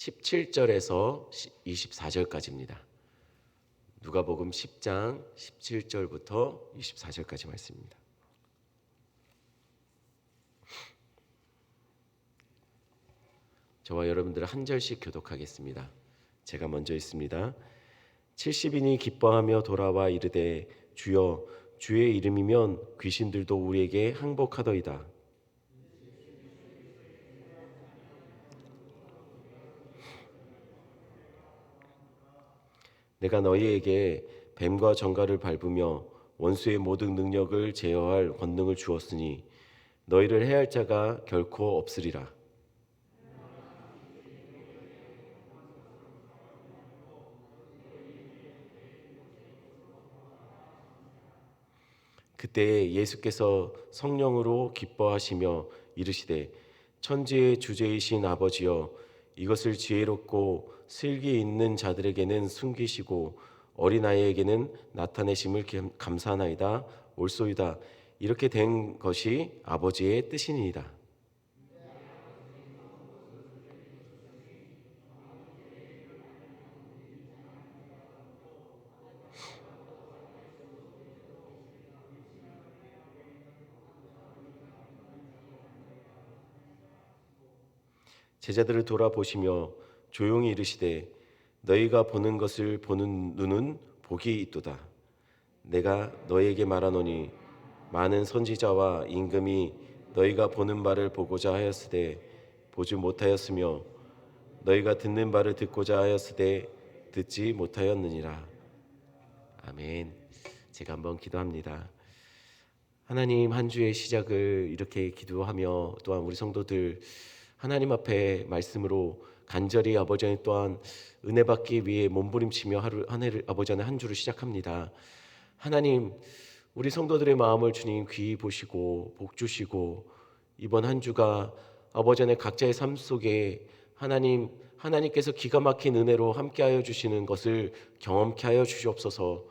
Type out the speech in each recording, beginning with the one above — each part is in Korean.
17절에서 24절까지입니다. 누가복음 10장 17절부터 24절까지 말씀입니다. 저와 여러분들 한 절씩 교독하겠습니다. 제가 먼저 읽습니다. 70인이 기뻐하며 돌아와 이르되 주여 주의 이름이면 귀신들도 우리에게 항복하더이다. 내가 너희에게 뱀과 정갈을 밟으며 원수의 모든 능력을 제어할 권능을 주었으니 너희를 해할 자가 결코 없으리라. 그때 예수께서 성령으로 기뻐하시며 이르시되 천지의 주제이신 아버지여 이것을 지혜롭고 슬기 있는 자들에게는 숨기시고 어린아이에게는 나타내심을 감사하나이다. 옳소이다. 이렇게 된 것이 아버지의 뜻이니이다. 제자들을 돌아보시며 조용히 이르시되 너희가 보는 것을 보는 눈은 복이 있도다. 내가 너희에게 말하노니 많은 선지자와 임금이 너희가 보는 바를 보고자 하였으되 보지 못하였으며 너희가 듣는 바를 듣고자 하였으되 듣지 못하였느니라. 아멘. 제가 한번 기도합니다. 하나님, 한 주의 시작을 이렇게 기도하며 또한 우리 성도들 하나님 앞에 말씀으로 간절히 아버지 하나님 또한 은혜 받기 위해 몸부림치며 한 해를 아버지 하나님 한 주를 시작합니다. 하나님, 우리 성도들의 마음을 주님 귀히 보시고 복 주시고 이번 한 주가 아버지 하나님 각자의 삶 속에 하나님께서 기가 막힌 은혜로 함께하여 주시는 것을 경험케 하여 주시옵소서.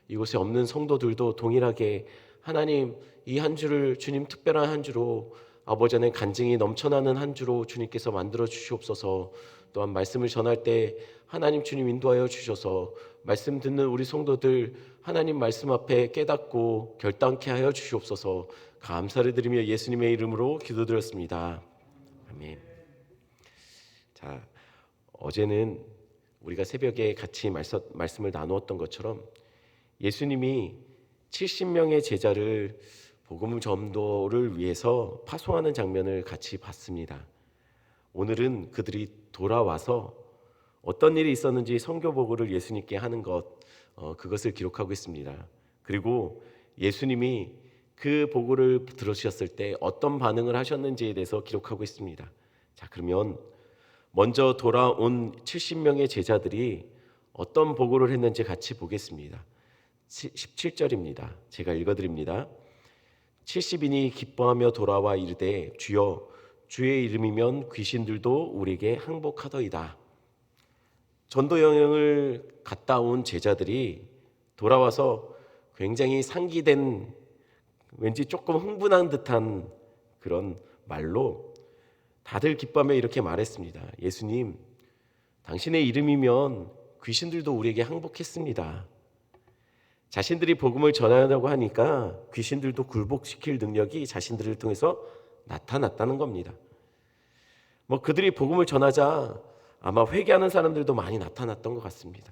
이곳에 없는 성도들도 동일하게 하나님 이 한 주를 주님 특별한 한 주로 아버지 하나님 간증이 넘쳐나는 한 주로 주님께서 만들어 주시옵소서. 또한 말씀을 전할 때 하나님 주님 인도하여 주셔서 말씀 듣는 우리 성도들 하나님 말씀 앞에 깨닫고 결단케 하여 주시옵소서. 감사를 드리며 예수님의 이름으로 기도드렸습니다. 아멘. 자, 어제는 우리가 새벽에 같이 말씀을 나누었던 것처럼 예수님이 70명의 제자를 복음 전도를 위해서 파송하는 장면을 같이 봤습니다. 오늘은 그들이 돌아와서 어떤 일이 있었는지 선교 보고를 예수님께 하는 그것을 기록하고 있습니다. 그리고 예수님이 그 보고를 들으셨을 때 어떤 반응을 하셨는지에 대해서 기록하고 있습니다. 자, 그러면 먼저 돌아온 70명의 제자들이 어떤 보고를 했는지 같이 보겠습니다. 17절입니다. 제가 읽어드립니다. 70인이 기뻐하며 돌아와 이르되 주여 주의 이름이면 귀신들도 우리에게 항복하더이다. 전도 여행을 갔다 온 제자들이 돌아와서 굉장히 상기된 왠지 조금 흥분한 듯한 그런 말로 다들 기뻐하며 이렇게 말했습니다. 예수님, 당신의 이름이면 귀신들도 우리에게 항복했습니다. 자신들이 복음을 전하려고 하니까 귀신들도 굴복시킬 능력이 자신들을 통해서 나타났다는 겁니다. 그들이 복음을 전하자 아마 회개하는 사람들도 많이 나타났던 것 같습니다.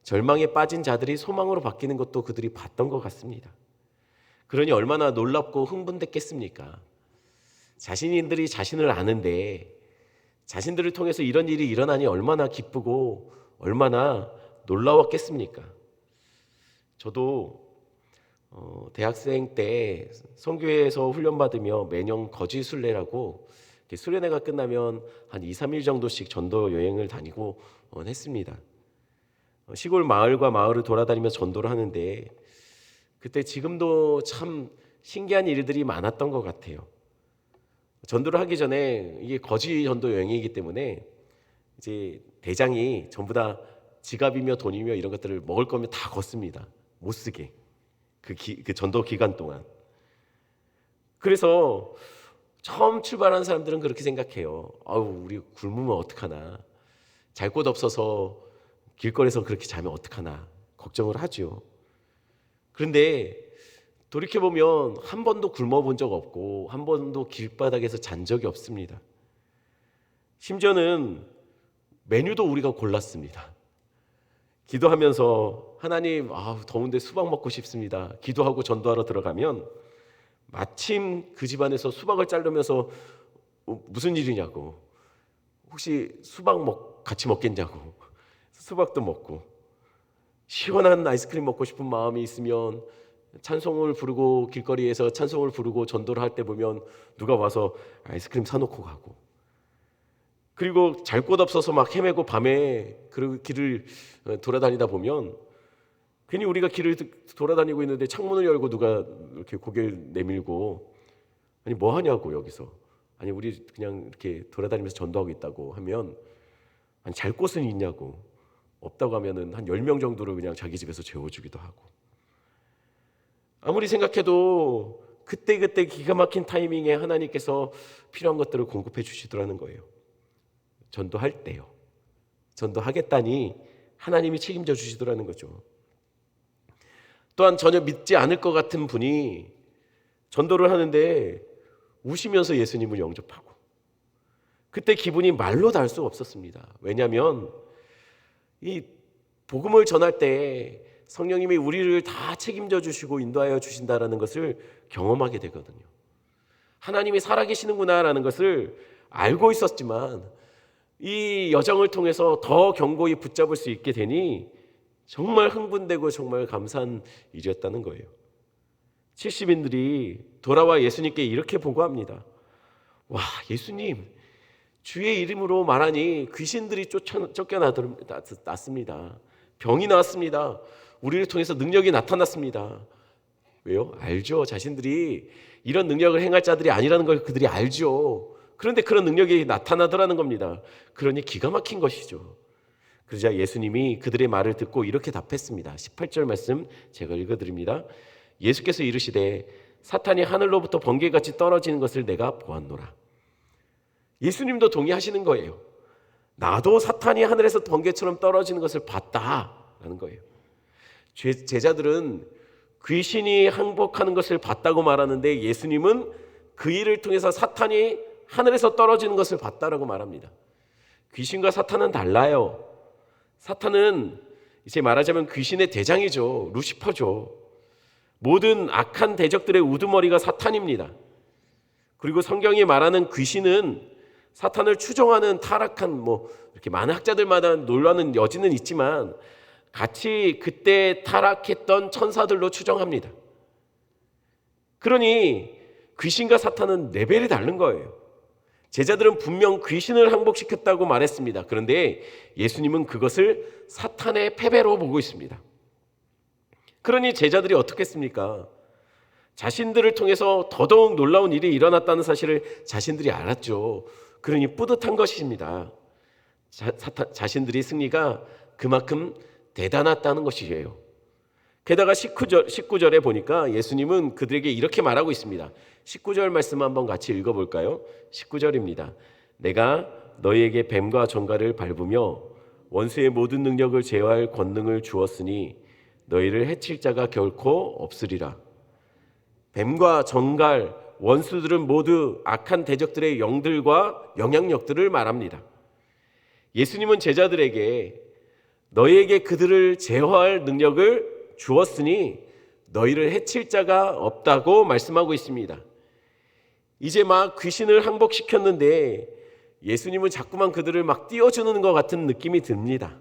절망에 빠진 자들이 소망으로 바뀌는 것도 그들이 봤던 것 같습니다. 그러니 얼마나 놀랍고 흥분됐겠습니까? 자신들이 자신을 아는데 자신들을 통해서 이런 일이 일어나니 얼마나 기쁘고 얼마나 놀라웠겠습니까? 저도 대학생 때 선교회에서 훈련받으며 매년 거지순례라고 수련회가 끝나면 한 2, 3일 정도씩 전도 여행을 다니고 했습니다. 시골 마을과 마을을 돌아다니면서 전도를 하는데 그때 지금도 참 신기한 일들이 많았던 것 같아요. 전도를 하기 전에 이게 거지 전도 여행이기 때문에 이제 대장이 전부 다 지갑이며 돈이며 이런 것들을 먹을 거면 다 걷습니다. 못 쓰게 그 전도 기간 동안. 그래서 처음 출발하는 사람들은 그렇게 생각해요. 아우, 우리 굶으면 어떡하나, 잘 곳 없어서 길거리에서 그렇게 자면 어떡하나 걱정을 하죠. 그런데 돌이켜보면 한 번도 굶어본 적 없고 한 번도 길바닥에서 잔 적이 없습니다. 심지어는 메뉴도 우리가 골랐습니다. 기도하면서 하나님, 더운데 수박 먹고 싶습니다. 기도하고 전도하러 들어가면 마침 그 집안에서 수박을 자르면서 무슨 일이냐고, 혹시 수박 같이 먹겠냐고 수박도 먹고, 시원한 아이스크림 먹고 싶은 마음이 있으면 찬송을 부르고 길거리에서 찬송을 부르고 전도를 할 때 보면 누가 와서 아이스크림 사놓고 가고, 그리고 잘 곳 없어서 막 헤매고 밤에 그 길을 돌아다니다 보면 괜히 우리가 길을 돌아다니고 있는데 창문을 열고 누가 이렇게 고개를 내밀고, 아니 뭐 하냐고 여기서, 아니 우리 그냥 이렇게 돌아다니면서 전도하고 있다고 하면, 아니 잘 곳은 있냐고, 없다고 하면은 한 10명 정도를 그냥 자기 집에서 재워주기도 하고. 아무리 생각해도 그때그때 기가 막힌 타이밍에 하나님께서 필요한 것들을 공급해 주시더라는 거예요. 전도할 때요. 전도하겠다니 하나님이 책임져 주시더라는 거죠. 또한 전혀 믿지 않을 것 같은 분이 전도를 하는데 우시면서 예수님을 영접하고, 그때 기분이 말로 닿을 수 없었습니다. 왜냐하면 이 복음을 전할 때 성령님이 우리를 다 책임져 주시고 인도하여 주신다라는 것을 경험하게 되거든요. 하나님이 살아계시는구나라는 것을 알고 있었지만 이 여정을 통해서 더 견고히 붙잡을 수 있게 되니 정말 흥분되고 정말 감사한 일이었다는 거예요. 70인들이 돌아와 예수님께 이렇게 보고합니다. 와, 예수님, 주의 이름으로 말하니 귀신들이 쫓겨났습니다. 병이 나왔습니다. 우리를 통해서 능력이 나타났습니다. 왜요? 알죠. 자신들이 이런 능력을 행할 자들이 아니라는 걸 그들이 알죠. 그런데 그런 능력이 나타나더라는 겁니다. 그러니 기가 막힌 것이죠. 그러자 예수님이 그들의 말을 듣고 이렇게 답했습니다. 18절 말씀 제가 읽어드립니다. 예수께서 이르시되 사탄이 하늘로부터 번개같이 떨어지는 것을 내가 보았노라. 예수님도 동의하시는 거예요. 나도 사탄이 하늘에서 번개처럼 떨어지는 것을 봤다라는 거예요. 제자들은 귀신이 항복하는 것을 봤다고 말하는데 예수님은 그 일을 통해서 사탄이 하늘에서 떨어지는 것을 봤다라고 말합니다. 귀신과 사탄은 달라요. 사탄은 이제 말하자면 귀신의 대장이죠. 루시퍼죠. 모든 악한 대적들의 우두머리가 사탄입니다. 그리고 성경이 말하는 귀신은 사탄을 추종하는 타락한 이렇게 많은 학자들마다 논란은 여지는 있지만 같이 그때 타락했던 천사들로 추정합니다. 그러니 귀신과 사탄은 레벨이 다른 거예요. 제자들은 분명 귀신을 항복시켰다고 말했습니다. 그런데 예수님은 그것을 사탄의 패배로 보고 있습니다. 그러니 제자들이 어떻게 했습니까? 자신들을 통해서 더더욱 놀라운 일이 일어났다는 사실을 자신들이 알았죠. 그러니 뿌듯한 것입니다. 자신들이 승리가 그만큼 대단했다는 것이에요. 게다가 19절에 보니까 예수님은 그들에게 이렇게 말하고 있습니다. 19절 말씀 한번 같이 읽어볼까요? 19절입니다. 내가 너희에게 뱀과 정갈을 밟으며 원수의 모든 능력을 제어할 권능을 주었으니 너희를 해칠 자가 결코 없으리라. 뱀과 정갈, 원수들은 모두 악한 대적들의 영들과 영향력들을 말합니다. 예수님은 제자들에게 너희에게 그들을 제어할 능력을 주었으니 너희를 해칠 자가 없다고 말씀하고 있습니다. 이제 막 귀신을 항복시켰는데 예수님은 자꾸만 그들을 막 띄워주는 것 같은 느낌이 듭니다.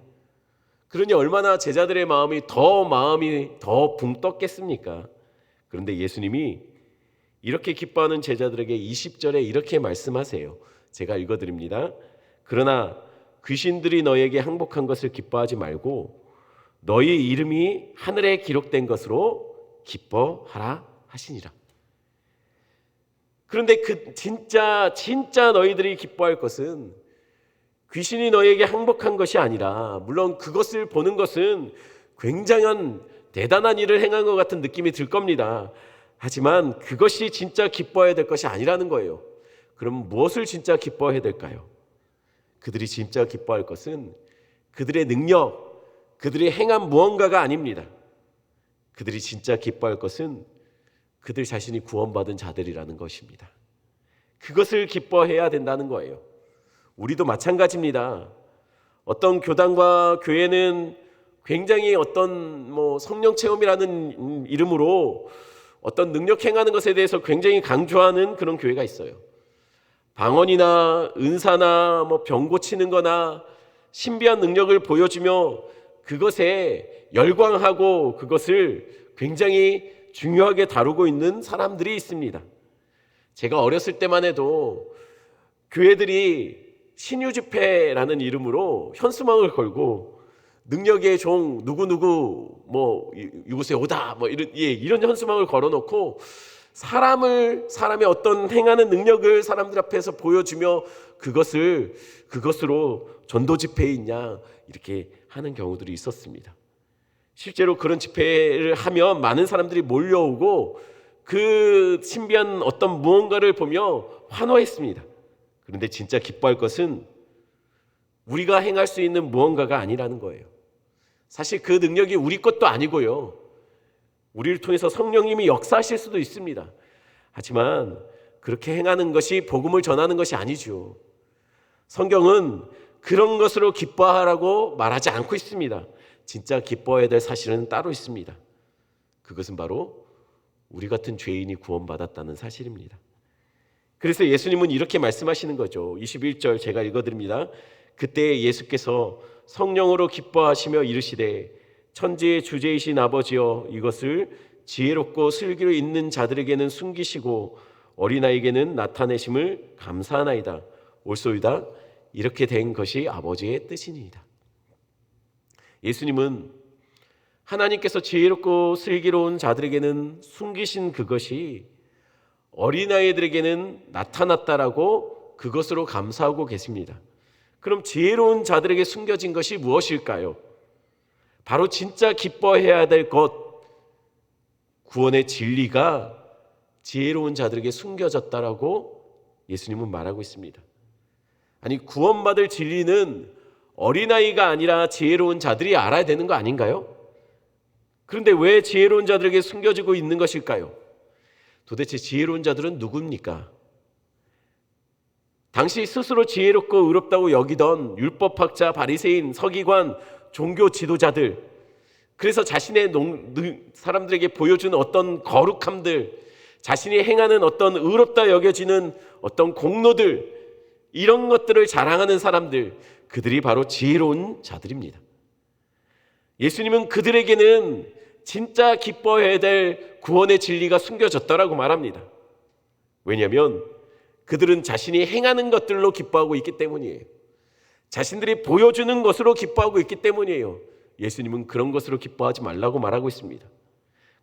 그러니 얼마나 제자들의 마음이 더 붕 떴겠습니까? 그런데 예수님이 이렇게 기뻐하는 제자들에게 20절에 이렇게 말씀하세요. 제가 읽어드립니다. 그러나 귀신들이 너에게 항복한 것을 기뻐하지 말고 너희 이름이 하늘에 기록된 것으로 기뻐하라 하시니라. 그런데 진짜 너희들이 기뻐할 것은 귀신이 너에게 항복한 것이 아니라, 물론 그것을 보는 것은 굉장한 대단한 일을 행한 것 같은 느낌이 들 겁니다. 하지만 그것이 진짜 기뻐해야 될 것이 아니라는 거예요. 그럼 무엇을 진짜 기뻐해야 될까요? 그들이 진짜 기뻐할 것은 그들의 능력, 그들이 행한 무언가가 아닙니다. 그들이 진짜 기뻐할 것은 그들 자신이 구원받은 자들이라는 것입니다. 그것을 기뻐해야 된다는 거예요. 우리도 마찬가지입니다. 어떤 교단과 교회는 굉장히 어떤 성령 체험이라는 이름으로 어떤 능력 행하는 것에 대해서 굉장히 강조하는 그런 교회가 있어요. 방언이나 은사나 병 고치는 거나 신비한 능력을 보여주며 그것에 열광하고 그것을 굉장히 중요하게 다루고 있는 사람들이 있습니다. 제가 어렸을 때만 해도 교회들이 신유집회라는 이름으로 현수막을 걸고 능력의 종 누구누구 이곳에 오다 이런 현수막을 걸어놓고 사람의 어떤 행하는 능력을 사람들 앞에서 보여주며 그것으로 전도 집회에 있냐 이렇게 하는 경우들이 있었습니다. 실제로 그런 집회를 하면 많은 사람들이 몰려오고 그 신비한 어떤 무언가를 보며 환호했습니다. 그런데 진짜 기뻐할 것은 우리가 행할 수 있는 무언가가 아니라는 거예요. 사실 그 능력이 우리 것도 아니고요. 우리를 통해서 성령님이 역사하실 수도 있습니다. 하지만 그렇게 행하는 것이 복음을 전하는 것이 아니죠. 성경은 그런 것으로 기뻐하라고 말하지 않고 있습니다. 진짜 기뻐해야 될 사실은 따로 있습니다. 그것은 바로 우리 같은 죄인이 구원받았다는 사실입니다. 그래서 예수님은 이렇게 말씀하시는 거죠. 21절 제가 읽어드립니다. 그때 예수께서 성령으로 기뻐하시며 이르시되 천지의 주제이신 아버지여 이것을 지혜롭고 슬기로 있는 자들에게는 숨기시고 어린아이에게는 나타내심을 감사하나이다. 옳소이다. 이렇게 된 것이 아버지의 뜻이니이다. 예수님은 하나님께서 지혜롭고 슬기로운 자들에게는 숨기신 그것이 어린아이들에게는 나타났다라고 그것으로 감사하고 계십니다. 그럼 지혜로운 자들에게 숨겨진 것이 무엇일까요? 바로 진짜 기뻐해야 될 것, 구원의 진리가 지혜로운 자들에게 숨겨졌다라고 예수님은 말하고 있습니다. 아니, 구원받을 진리는 어린아이가 아니라 지혜로운 자들이 알아야 되는 거 아닌가요? 그런데 왜 지혜로운 자들에게 숨겨지고 있는 것일까요? 도대체 지혜로운 자들은 누굽니까? 당시 스스로 지혜롭고 의롭다고 여기던 율법학자, 바리새인, 서기관, 종교 지도자들, 그래서 자신의 사람들에게 보여주는 어떤 거룩함들, 자신이 행하는 어떤 의롭다 여겨지는 어떤 공로들, 이런 것들을 자랑하는 사람들, 그들이 바로 지혜로운 자들입니다. 예수님은 그들에게는 진짜 기뻐해야 될 구원의 진리가 숨겨졌다라고 말합니다. 왜냐하면 그들은 자신이 행하는 것들로 기뻐하고 있기 때문이에요. 자신들이 보여주는 것으로 기뻐하고 있기 때문이에요. 예수님은 그런 것으로 기뻐하지 말라고 말하고 있습니다.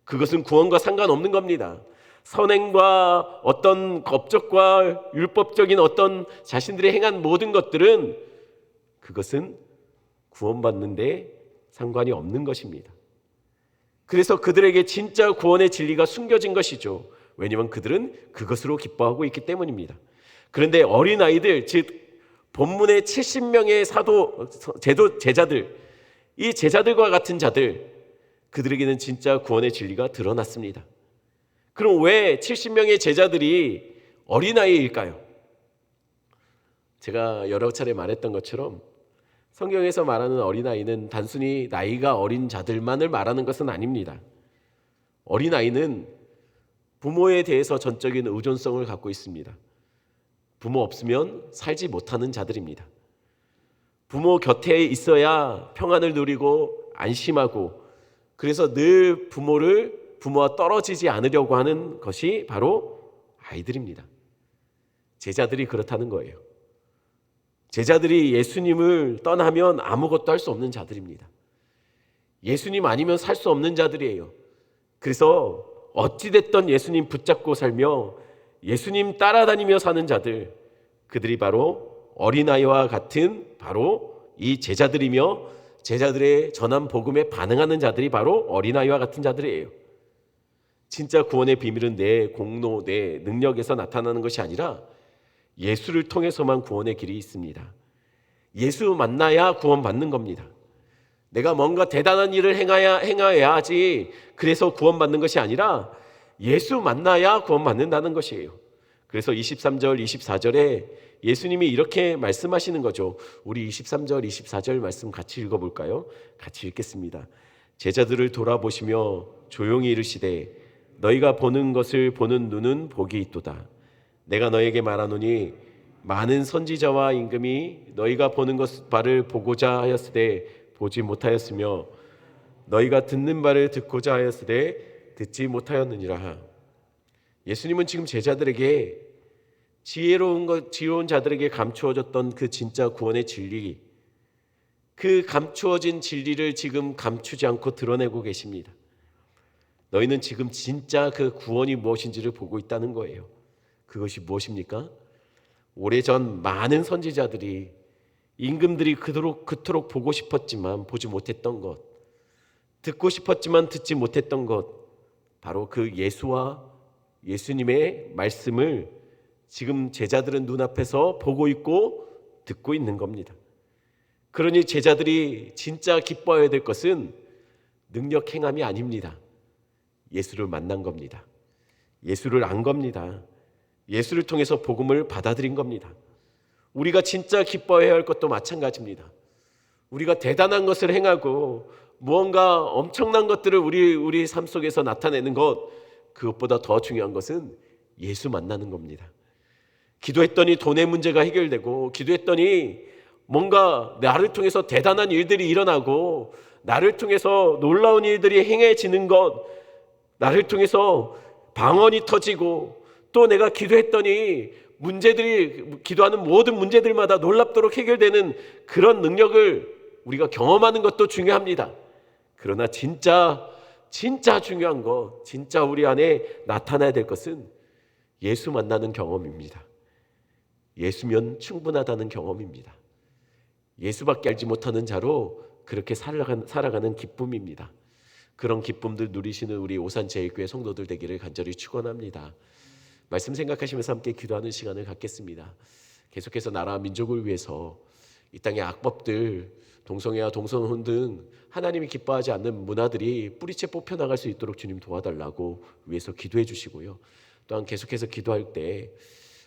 그것은 구원과 상관없는 겁니다. 선행과 어떤 업적과 율법적인 어떤 자신들이 행한 모든 것들은 그것은 구원받는 데 상관이 없는 것입니다. 그래서 그들에게 진짜 구원의 진리가 숨겨진 것이죠. 왜냐하면 그들은 그것으로 기뻐하고 있기 때문입니다. 그런데 어린아이들, 즉 본문의 70명의 제자들, 이 제자들과 같은 자들, 그들에게는 진짜 구원의 진리가 드러났습니다. 그럼 왜 70명의 제자들이 어린아이일까요? 제가 여러 차례 말했던 것처럼 성경에서 말하는 어린아이는 단순히 나이가 어린 자들만을 말하는 것은 아닙니다. 어린아이는 부모에 대해서 전적인 의존성을 갖고 있습니다. 부모 없으면 살지 못하는 자들입니다. 부모 곁에 있어야 평안을 누리고 안심하고, 그래서 늘 부모와 떨어지지 않으려고 하는 것이 바로 아이들입니다. 제자들이 그렇다는 거예요. 제자들이 예수님을 떠나면 아무것도 할 수 없는 자들입니다. 예수님 아니면 살 수 없는 자들이에요. 그래서 어찌됐든 예수님 붙잡고 살며 예수님 따라다니며 사는 자들, 그들이 바로 어린아이와 같은 바로 이 제자들이며 제자들의 전한 복음에 반응하는 자들이 바로 어린아이와 같은 자들이에요. 진짜 구원의 비밀은 내 공로, 내 능력에서 나타나는 것이 아니라 예수를 통해서만 구원의 길이 있습니다. 예수 만나야 구원받는 겁니다. 내가 뭔가 대단한 일을 행해야지 그래서 구원받는 것이 아니라 예수 만나야 구원받는다는 것이에요. 그래서 23절, 24절에 예수님이 이렇게 말씀하시는 거죠. 우리 23절, 24절 말씀 같이 읽어볼까요? 같이 읽겠습니다. 제자들을 돌아보시며 조용히 이르시되 너희가 보는 것을 보는 눈은 복이 있도다. 내가 너에게 말하노니 많은 선지자와 임금이 너희가 보는 바를 보고자 하였으되 보지 못하였으며 너희가 듣는 바를 듣고자 하였으되 듣지 못하였느니라. 예수님은 지금 제자들에게 지혜로운 자들에게 감추어졌던 그 진짜 구원의 진리, 그 감추어진 진리를 지금 감추지 않고 드러내고 계십니다. 너희는 지금 진짜 그 구원이 무엇인지를 보고 있다는 거예요. 그것이 무엇입니까? 오래전 많은 선지자들이 임금들이 그토록 보고 싶었지만 보지 못했던 것, 듣고 싶었지만 듣지 못했던 것, 바로 그 예수와 예수님의 말씀을 지금 제자들은 눈앞에서 보고 있고 듣고 있는 겁니다. 그러니 제자들이 진짜 기뻐해야 될 것은 능력 행함이 아닙니다. 예수를 만난 겁니다. 예수를 안 겁니다. 예수를 통해서 복음을 받아들인 겁니다. 우리가 진짜 기뻐해야 할 것도 마찬가지입니다. 우리가 대단한 것을 행하고 무언가 엄청난 것들을 우리 삶 속에서 나타내는 것, 그것보다 더 중요한 것은 예수 만나는 겁니다. 기도했더니 돈의 문제가 해결되고, 기도했더니 뭔가 나를 통해서 대단한 일들이 일어나고, 나를 통해서 놀라운 일들이 행해지는 것, 나를 통해서 방언이 터지고, 또 내가 기도했더니 기도하는 모든 문제들마다 놀랍도록 해결되는 그런 능력을 우리가 경험하는 것도 중요합니다. 그러나 진짜 중요한 것, 진짜 우리 안에 나타나야 될 것은 예수 만나는 경험입니다. 예수면 충분하다는 경험입니다. 예수밖에 알지 못하는 자로 그렇게 살아가는 기쁨입니다. 그런 기쁨들 누리시는 우리 오산제일교회 성도들 되기를 간절히 축원합니다. 말씀 생각하시면서 함께 기도하는 시간을 갖겠습니다. 계속해서 나라와 민족을 위해서 이 땅의 악법들, 동성애와 동성혼 등 하나님이 기뻐하지 않는 문화들이 뿌리채 뽑혀나갈 수 있도록 주님 도와달라고 위해서 기도해 주시고요. 또한 계속해서 기도할 때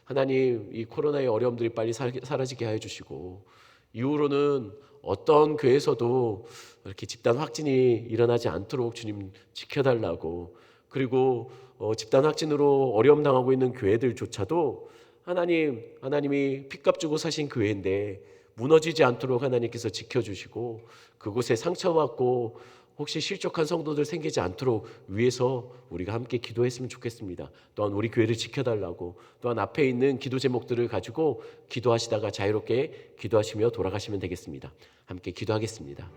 하나님 이 코로나의 어려움들이 빨리 사라지게 해 주시고, 이후로는 어떤 교회에서도 이렇게 집단 확진이 일어나지 않도록 주님 지켜달라고, 그리고 집단 확진으로 어려움 당하고 있는 교회들조차도 하나님이 핏값 주고 사신 교회인데 무너지지 않도록 하나님께서 지켜주시고, 그곳에 상처받고 혹시 실족한 성도들 생기지 않도록 위해서 우리가 함께 기도했으면 좋겠습니다. 또한 우리 교회를 지켜달라고, 또한 앞에 있는 기도 제목들을 가지고 기도하시다가 자유롭게 기도하시며 돌아가시면 되겠습니다. 함께 기도하겠습니다.